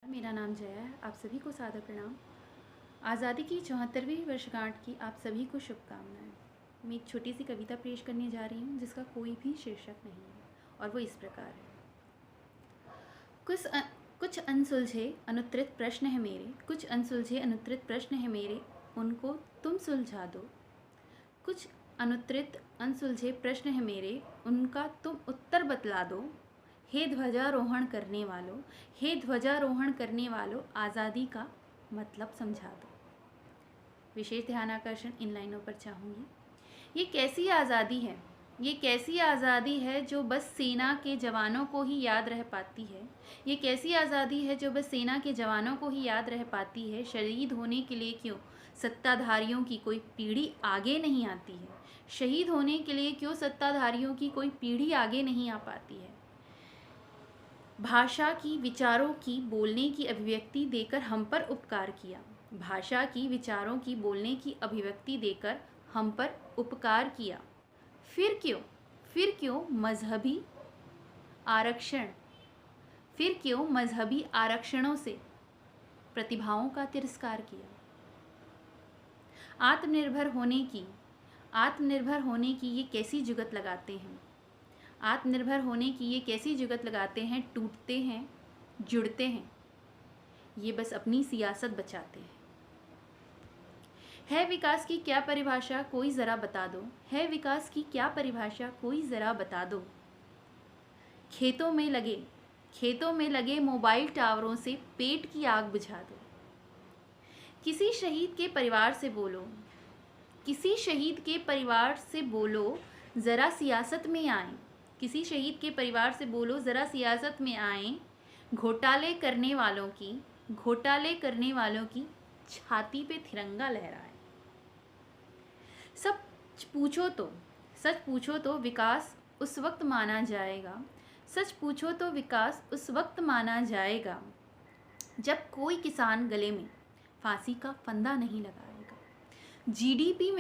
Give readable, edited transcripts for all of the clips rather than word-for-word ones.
मेरा नाम जया है। आप सभी को सादर प्रणाम। आज़ादी की 74वीं वर्षगांठ की आप सभी को शुभकामनाएं। मैं एक छोटी सी कविता पेश करने जा रही हूँ जिसका कोई भी शीर्षक नहीं है और वो इस प्रकार है। कुछ अनसुलझे अनुत्तरित प्रश्न है मेरे, कुछ अनसुलझे अनुत्तरित प्रश्न है मेरे, उनको तुम सुलझा दो। कुछ अनुत्तरित अनसुलझे प्रश्न है मेरे, उनका तुम उत्तर बतला दो। हे ध्वजारोहण करने वालों, हे ध्वजारोहण करने वालों, आज़ादी का मतलब समझा दो। विशेष ध्यान आकर्षण इन लाइनों पर चाहूँगी। ये कैसी आज़ादी है, ये कैसी आज़ादी है जो बस सेना के जवानों को ही याद रह पाती है। ये कैसी आज़ादी है जो बस सेना के जवानों को ही याद रह पाती है। शहीद होने के लिए क्यों सत्ताधारियों की कोई पीढ़ी आगे नहीं आती है। शहीद होने के लिए क्यों सत्ताधारियों की कोई पीढ़ी आगे नहीं आ पाती है। भाषा की विचारों की बोलने की अभिव्यक्ति देकर हम पर उपकार किया। भाषा की विचारों की बोलने की अभिव्यक्ति देकर हम पर उपकार किया। फिर क्यों मजहबी आरक्षण, फिर क्यों मजहबी आरक्षणों से प्रतिभाओं का तिरस्कार किया। आत्मनिर्भर होने की ये कैसी जुगत लगाते हैं। आत्मनिर्भर होने की ये कैसी जुगत लगाते हैं। टूटते हैं, जुड़ते हैं, ये बस अपनी सियासत बचाते हैं। है विकास की क्या परिभाषा कोई ज़रा बता दो। है विकास की क्या परिभाषा कोई ज़रा बता दो। खेतों में लगे मोबाइल टावरों से पेट की आग बुझा दो। किसी शहीद के परिवार से बोलो, किसी शहीद के परिवार से बोलो ज़रा सियासत में आए। किसी शहीद के परिवार से बोलो ज़रा सियासत में आए। घोटाले करने वालों की छाती पे तिरंगा लहराए। सच पूछो तो विकास उस वक्त माना जाएगा। सच पूछो तो विकास उस वक्त माना जाएगा जब कोई किसान गले में फांसी का फंदा नहीं लगाएगा। जीडीपी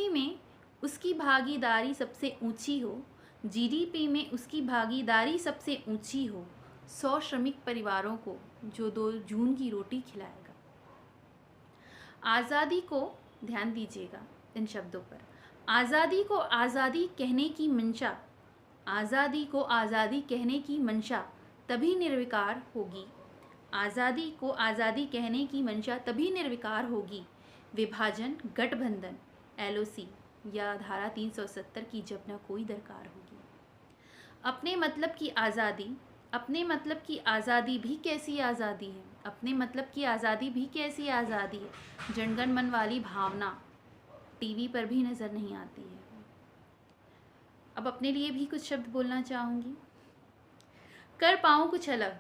में उसकी भागीदारी सबसे ऊंची हो। जीडीपी में उसकी भागीदारी सबसे ऊंची हो। 100 श्रमिक परिवारों को जो 2 जून की रोटी खिलाएगा। आज़ादी को ध्यान दीजिएगा इन शब्दों पर। आज़ादी को आज़ादी कहने की मंशा, आज़ादी को आज़ादी कहने की मंशा तभी निर्विकार होगी। आज़ादी को आज़ादी कहने की मंशा तभी निर्विकार होगी। विभाजन, गठबंधन, एलओसी या धारा 370 की जब न कोई दरकार होगी। अपने मतलब की आज़ादी भी कैसी आज़ादी है। अपने मतलब की आज़ादी भी कैसी आज़ादी है। जनगण मन वाली भावना टीवी पर भी नज़र नहीं आती है। अब अपने लिए भी कुछ शब्द बोलना चाहूँगी। कर पाऊँ कुछ अलग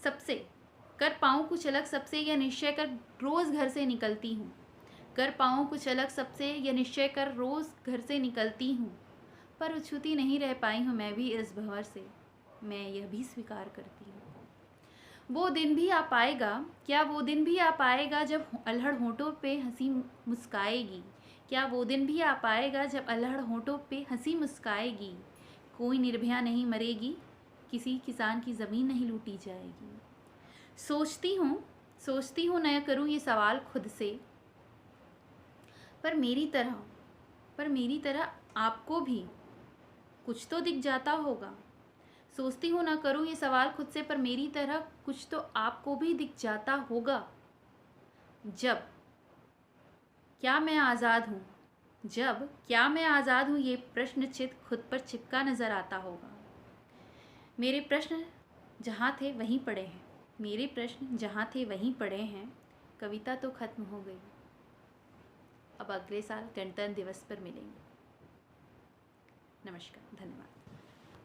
सबसे, कर पाऊँ कुछ अलग सबसे यह निश्चय कर रोज़ घर से निकलती हूँ। कर पाऊँ कुछ अलग सबसे यह निश्चय कर रोज़ घर से निकलती हूँ। पर अछूती नहीं रह पाई हूँ मैं भी इस भंवर से, मैं यह भी स्वीकार करती हूँ। वो दिन भी आ पाएगा, क्या वो दिन भी आ पाएगा जब अल्हड़ होंठों पे हंसी मुस्काएगी। क्या वो दिन भी आ पाएगा जब अल्हड़ होंठों पे हंसी मुस्काएगी। कोई निर्भया नहीं मरेगी, किसी किसान की ज़मीन नहीं लूटी जाएगी। सोचती हूँ न करूँ ये सवाल खुद से, पर मेरी तरह आपको भी कुछ तो दिख जाता होगा। सोचती हूँ न करूँ ये सवाल खुद से, पर मेरी तरह कुछ तो आपको भी दिख जाता होगा। जब क्या मैं आज़ाद हूँ ये प्रश्न चित खुद पर चिपका नज़र आता होगा। मेरे प्रश्न जहाँ थे वहीं पड़े हैं। कविता तो ख़त्म हो गई, अब अगले साल गणतंत्र दिवस पर मिलेंगे। नमस्कार, धन्यवाद।